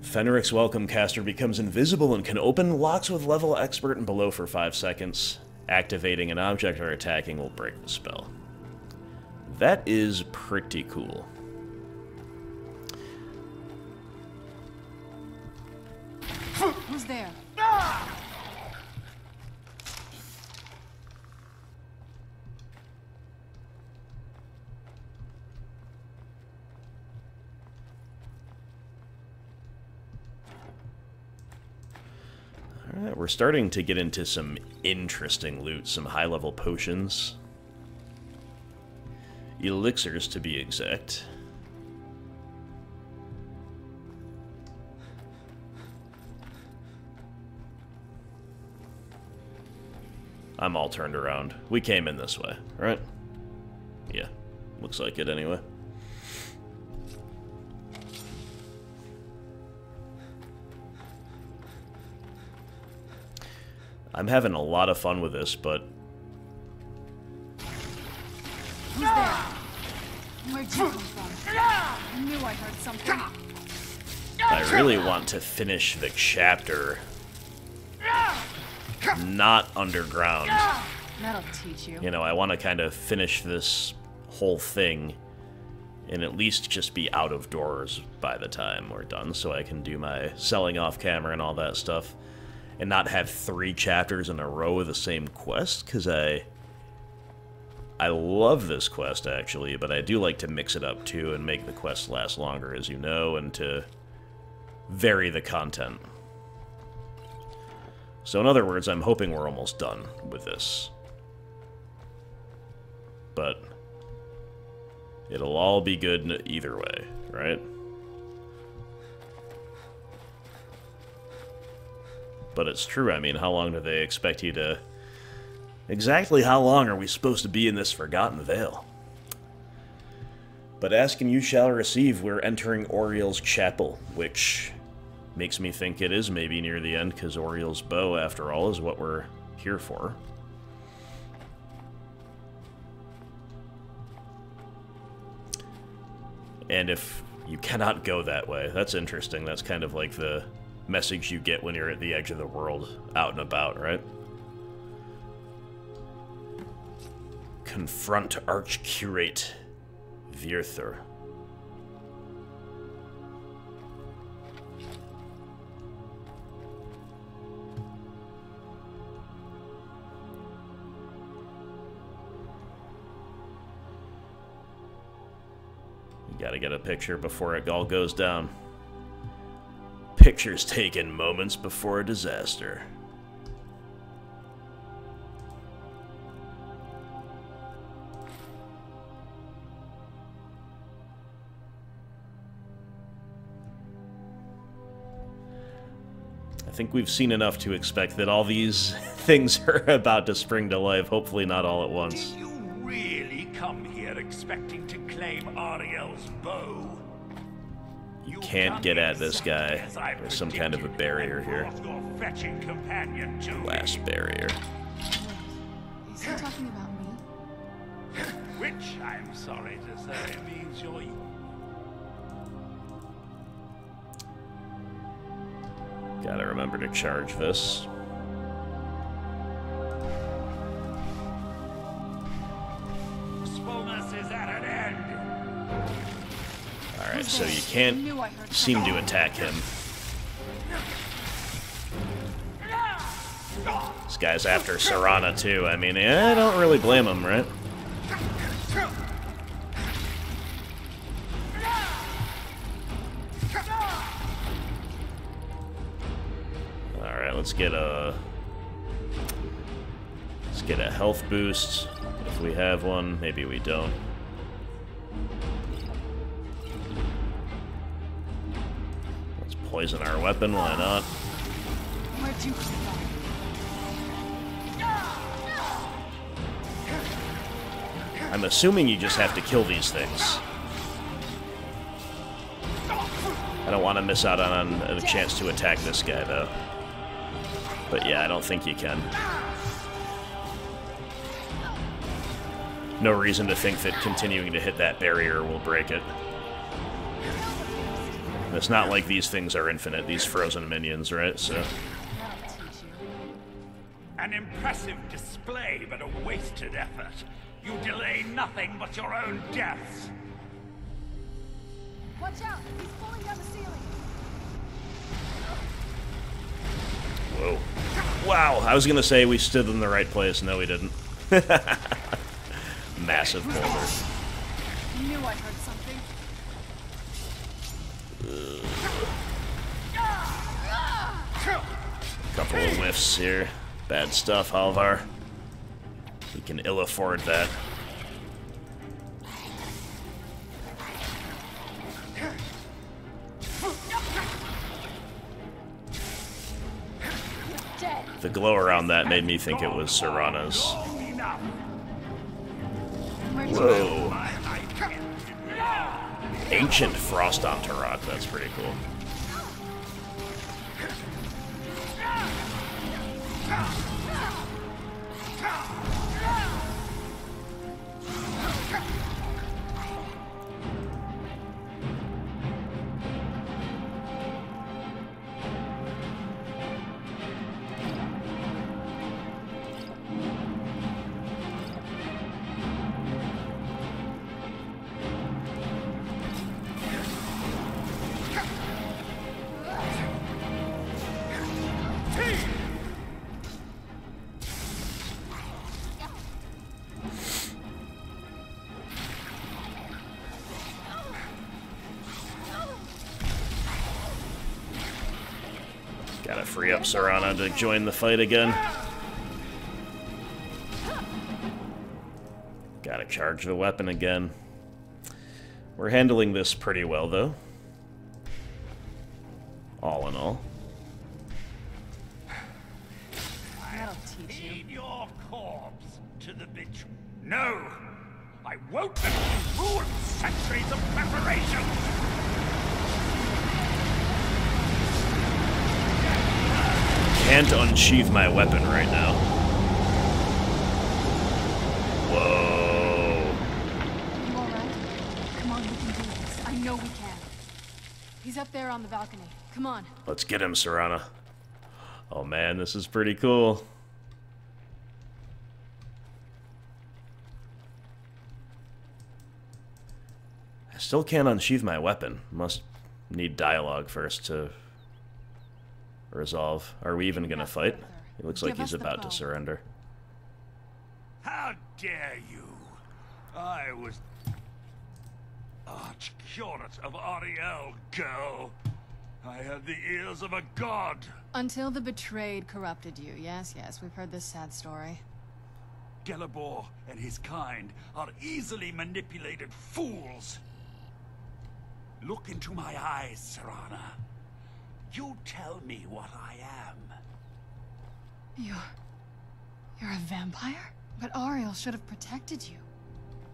Fenric's Welcome caster becomes invisible and can open locks with level expert and below for 5 seconds. Activating an object or attacking will break the spell. That is pretty cool. Who's there? Alright, we're starting to get into some interesting loot, some high-level potions. Elixirs, to be exact. I'm all turned around. We came in this way, right? Yeah, looks like it anyway. I'm having a lot of fun with this, but... Who's there? Where'd you come from? I knew I heard something. I really want to finish the chapter not underground. That'll teach you. You know, I want to kind of finish this whole thing and at least just be out of doors by the time we're done, so I can do my selling off camera and all that stuff. And not have 3 chapters in a row of the same quest, because I love this quest, actually, but I do like to mix it up, too, and make the quest last longer, as you know, and to vary the content. So in other words, I'm hoping we're almost done with this. But it'll all be good either way, right? But it's true, I mean, how long do they expect you to... Exactly how long are we supposed to be in this Forgotten Vale? But ask and you shall receive. We're entering Auriel's chapel, which makes me think it is maybe near the end, because Auriel's bow, after all, is what we're here for. And if you cannot go that way, that's interesting. That's kind of like the message you get when you're at the edge of the world, out and about, right? Confront Archcurate Virthur. You gotta get a picture before it all goes down. Pictures taken moments before a disaster. I think we've seen enough to expect that all these things are about to spring to life, hopefully not all at once. Did you really come here expecting to claim Auriel's bow? You can't get at this guy. There's some kind of a barrier here. Glass barrier. Is he talking about me? Which, I'm sorry to say, means you're... Gotta remember to charge this. Usefulness is at an end. Alright, so you can't seem to attack him. This guy's after Serana too. I mean, I don't really blame him, right? Alright, let's get a health boost if we have one. Maybe we don't. Let's poison our weapon, why not? Where'd you come from? I'm assuming you just have to kill these things. I don't want to miss out on a chance to attack this guy, though. But yeah, I don't think you can. No reason to think that continuing to hit that barrier will break it. And it's not like these things are infinite, these frozen minions, right? So. An impressive display, but a wasted effort. You delay nothing but your own deaths. Watch out! He's pulling down the ceiling. Whoa. Wow, I was gonna say we stood in the right place. No, we didn't. Massive boulder. I knew I heard something. Couple of whiffs here. Bad stuff, Halvar. We can ill afford that. The glow around that made me think it was Serana's. Whoa. Ancient Frost on Tarot, that's pretty cool. Gotta free up Serana to join the fight again. Gotta charge the weapon again. We're handling this pretty well, though. All in all. teach you. Feed your corpse to the bitch. No! I won't let you ruin centuries of preparation! Can't unsheath my weapon right now. Whoa. You alright? Come on, we can do this. I know we can. He's up there on the balcony. Come on. Let's get him, Serana. Oh man, this is pretty cool. I still can't unsheath my weapon. Must need dialogue first to resolve. Are we even gonna fight? He looks like he's about to surrender. How dare you! I was Arch-Curate of Auriel, girl. I had the ears of a god. Until the betrayed corrupted you. Yes, yes, we've heard this sad story. Gelabor and his kind are easily manipulated fools. Look into my eyes, Serana. You tell me what I am. You're a vampire? But Auriel should have protected you.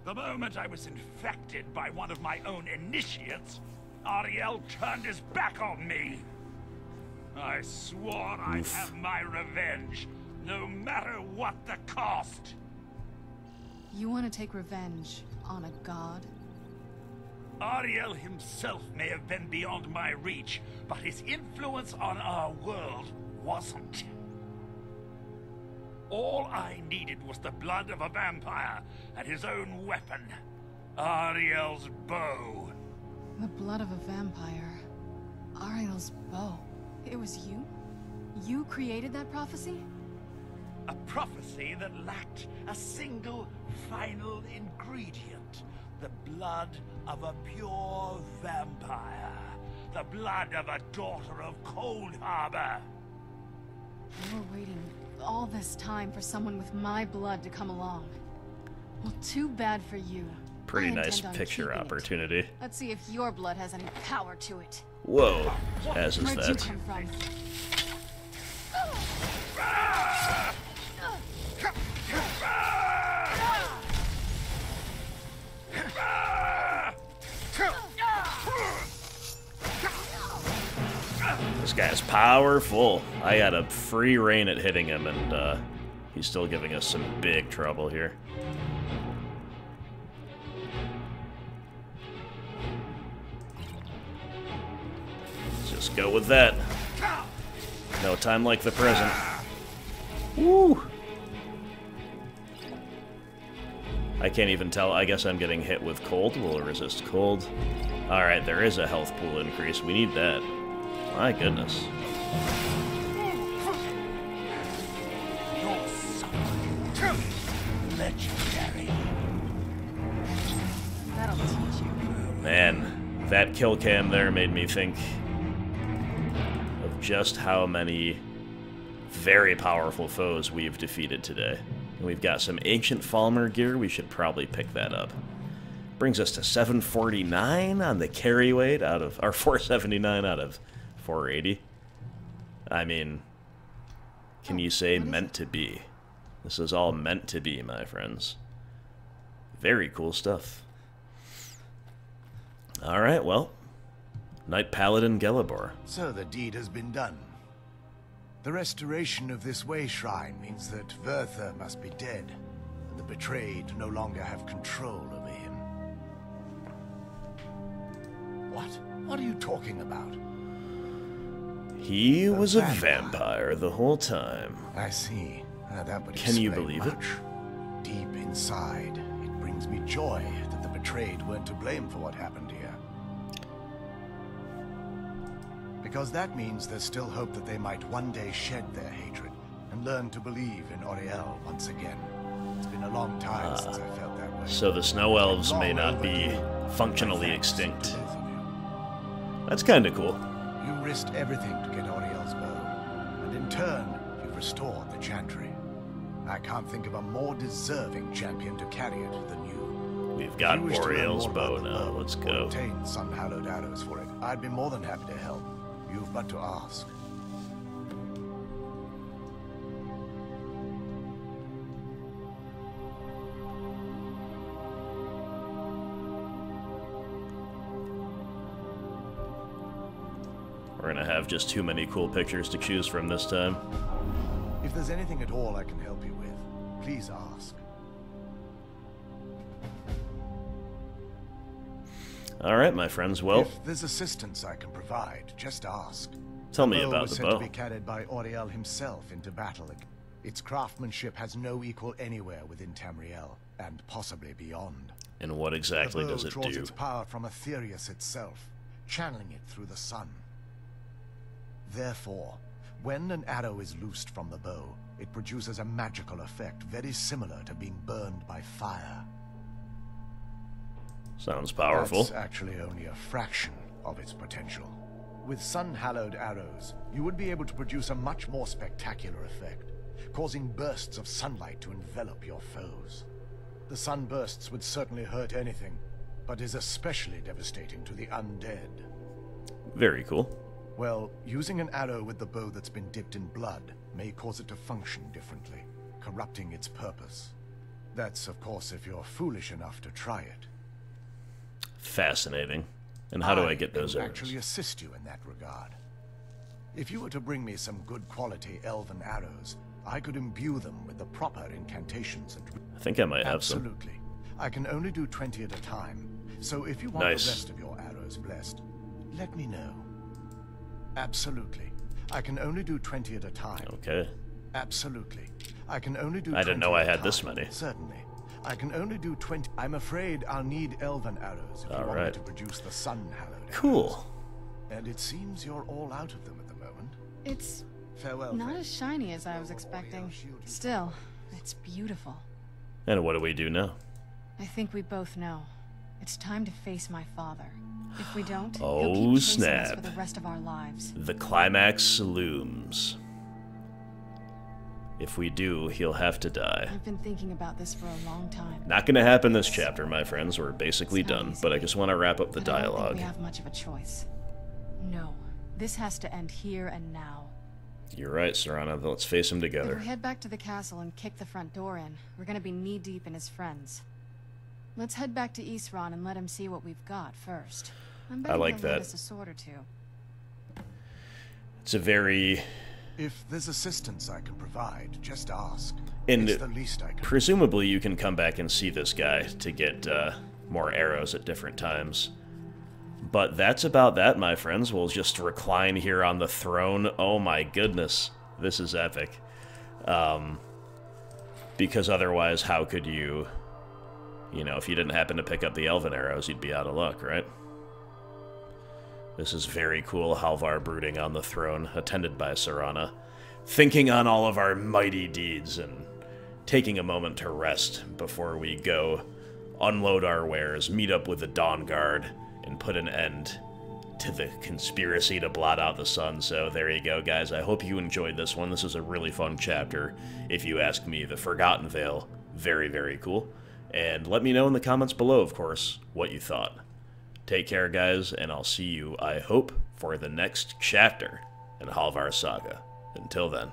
The moment I was infected by one of my own initiates, Auriel turned his back on me. I swore I'd have my revenge, no matter what the cost. You want to take revenge on a god? Auriel himself may have been beyond my reach, but his influence on our world wasn't. All I needed was the blood of a vampire and his own weapon, Auriel's bow. The blood of a vampire. Auriel's bow. It was you? You created that prophecy? A prophecy that lacked a single final ingredient. The blood of a pure vampire. The blood of a daughter of Cold Harbor. You were waiting all this time for someone with my blood to come along. Well, too bad for you. Pretty I nice intend on picture keeping it. opportunity. Let's see if your blood has any power to it. Whoa, as is Where'd you that. come from? This guy's powerful. I got a free reign at hitting him, and he's still giving us some big trouble here. Let's just go with that. No time like the present. Woo! I can't even tell. I guess I'm getting hit with cold. Will resist cold. Alright, there is a health pool increase. We need that. My goodness. Legendary. That'll teach you. Man, that kill cam there made me think of just how many very powerful foes we've defeated today. And we've got some ancient Falmer gear. We should probably pick that up. Brings us to 749 on the carry weight out of, or 479 out of 480. I mean, can you say meant to be? This is all meant to be, my friends. Very cool stuff. Alright, well, Knight Paladin Gelabor. So the deed has been done. The restoration of this way shrine means that Verther must be dead, and the betrayed no longer have control over him. What? What are you talking about? He was a vampire the whole time. I see. That would Can you explain believe it? much. Deep inside, it brings me joy that the betrayed weren't to blame for what happened here. Because that means there's still hope that they might one day shed their hatred and learn to believe in Auriel once again. It's been a long time since I felt that way. So the snow elves may not be functionally extinct. That's kind of cool. You risked everything to get Auriel's bow, and in turn, you've restored the Chantry. I can't think of a more deserving champion to carry it than you. We've got If you wish to learn Auriel's more about bow the now. bow, Let's or go. obtain some hallowed arrows for it, I'd be more than happy to help. You've but to ask. We're gonna have just too many cool pictures to choose from this time. If there's anything at all I can help you with, please ask. Alright, my friends, well, If there's assistance I can provide, just ask. tell me The bow about was the said bow. to be carried by Auriel himself into battle. Its craftsmanship has no equal anywhere within Tamriel, and possibly beyond. And what exactly The bow does it draws do? its power from Aetherius itself, channeling it through the sun. Therefore, when an arrow is loosed from the bow, it produces a magical effect very similar to being burned by fire. Sounds powerful. That's actually only a fraction of its potential. With sun-hallowed arrows, you would be able to produce a much more spectacular effect, causing bursts of sunlight to envelop your foes. The sunbursts would certainly hurt anything, but is especially devastating to the undead. Very cool. Well, using an arrow with the bow that's been dipped in blood may cause it to function differently, corrupting its purpose. That's, of course, if you're foolish enough to try it. Fascinating. And how do I get those can arrows? actually assist you in that regard. If you were to bring me some good quality elven arrows, I could imbue them with the proper incantations and... I think I might have some. Absolutely. I can only do 20 at a time, so if you want Nice. the rest of your arrows blessed, let me know. Absolutely. I can only do 20 at a time. Okay. Absolutely. I can only do I didn't 20 know I at a had this time. many. Certainly. I can only do 20. I'm afraid I'll need elven arrows if you want me Alright. to produce the sun-hallowed arrows. Cool. And it seems you're all out of them at the moment. It's Farewell, not friend. as shiny as I was expecting. Still, it's beautiful. And what do we do now? I think we both know. It's time to face my father. If we don't, Oh, he'll keep chasing us snap. for the rest of our lives. The climax looms. If we do, he'll have to die. I've been thinking about this for a long time. Not gonna happen this chapter, my friends. We're basically It's not done, easy. but I just want to wrap up the But I don't think dialogue. we have much of a choice. No, this has to end here and now. You're right, Serana. Let's face him If together. we head back to the castle and kick the front door in, we're gonna be knee-deep in his friends. Let's head back to Isran and let him see what we've got first. I'm betting like he'll lend that. us a sword or two. It's a very... If there's assistance I can provide, just ask. And it's the least I can. presumably you can come back and see this guy to get more arrows at different times. But that's about that, my friends. We'll just recline here on the throne. Oh my goodness. This is epic. Because otherwise, how could you... You know, if you didn't happen to pick up the elven arrows, you'd be out of luck, right? This is very cool. Halvar brooding on the throne, attended by Serana, thinking on all of our mighty deeds and taking a moment to rest before we go unload our wares, meet up with the dawnguard, and put an end to the conspiracy to blot out the sun. So there you go, guys. I hope you enjoyed this one. This is a really fun chapter, if you ask me. The Forgotten Vale, very, very cool. And let me know in the comments below, of course, what you thought. Take care, guys, and I'll see you, I hope, for the next chapter in Halvar Saga. Until then.